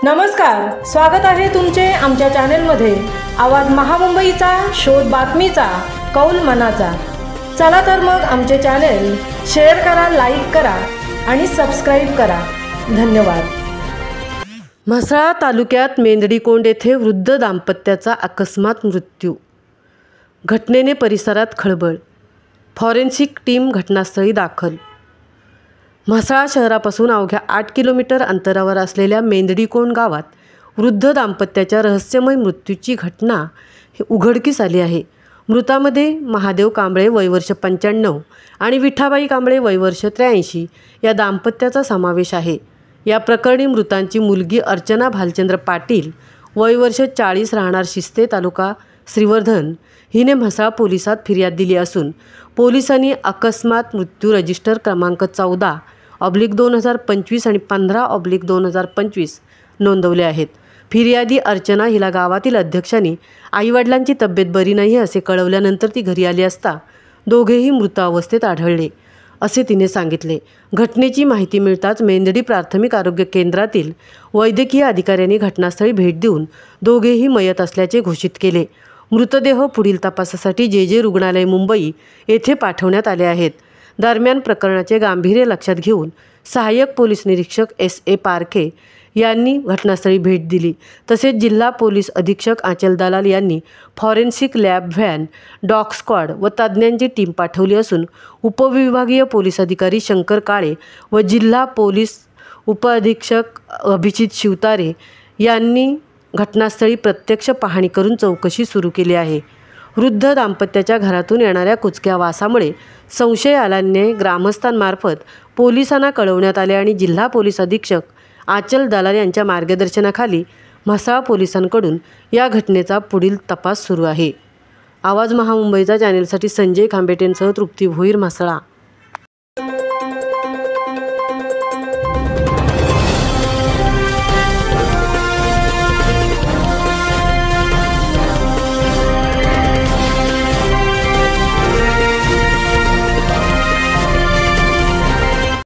नमस्कार, स्वागत आहे तुमचे आमच्या चॅनेलमध्ये। आवाज महामुंबईचा, शोध बातमीचा, कौल मनाचा। चला तर मग आमचे चॅनेल शेअर करा, लाईक करा आणि सबस्क्राइब करा। धन्यवाद। म्हसळा तालुक्यात मेंदडीकोंड येथे वृद्ध दाम्पत्याचा अकस्मात मृत्यू। घटनेने परिसरात खळबळ। फॉरेन्सिक टीम घटनास्थळी दाखल। म्हसळा शहरापासून अवघ्या 8 किलोमीटर अंतरावर असलेल्या मेंदडीकोंड गावात वृद्ध दाम्पत्याच्या रहस्यमय मृत्यूची घटना ही उघडकीस आली आहे। मृतामध्ये महादेव कांबळे वय वर्ष 95 आणि विठाबाई कांबळे वय वर्ष 83 या दाम्पत्याचा समावेश आहे। या प्रकरणी मृतांची मुलगी अर्चना भालचंद्र पाटील वय वर्ष 40 राहणार शिस्ते तालुका श्रीवर्धन हिने म्हसळा पोलिसात फिर्याद दिली असून पोलिसांनी अकस्मात मृत्यू रजिस्टर क्रमांक 14/2025 आणि 15/2025 नोंदवले आहेत। फिर्यादी अर्चना हिला गावातील अध्यक्षांनी आईवडिलांची तब्येत बरी नाही असे कळवल्यानंतर ती घरी आली असता दोघेही मृत अवस्थेत आढळले असे तिने सांगितले। घटनेची माहिती मिळताच मेंदडी प्राथमिक आरोग्य केंद्रातील वैद्यकीय अधिकाऱ्यांनी घटनास्थळी भेट देऊन दोघेही मयत असल्याचे घोषित केले। मृतदेह पुढील तपासासाठी जे रुग्णालय मुंबई येथे पाठवण्यात आले आहेत। दरम्यान प्रकरणाचे गांभीर्य लक्षात घेऊन सहाय्यक पोलीस निरीक्षक S.A. पारखे यांनी घटनास्थळी भेट दिली। तसेच जिल्हा पोलीस अधीक्षक आचल दलाल यांनी forensic lab van, dog squad व तज्ज्ञांची टीम पाठवली असून उपविभागीय पोलीस अधिकारी शंकर काळे व जिल्हा पोलीस उपअधीक्षक अभिजित शिवतारे यांनी घटनास्थळी प्रत्यक्ष पाहणी करून चौकशी सुरू केली आहे। वृद्ध दाम्पत्याच्या घरातून येणाऱ्या कुचक्या वासामुळे संशय आल्याने ग्रामस्थांमार्फत पोलिसांना कळवण्यात आले आणि जिल्हा पोलीस अधीक्षक आचल दलाल यांच्या मार्गदर्शनाखाली म्हसळा पोलिसांकडून या घटनेचा पुढील तपास सुरू आहे। आवाज महामुंबईचा चॅनेलसाठी संजय खांबेटेंसह तृप्ती भोईर, म्हसळा।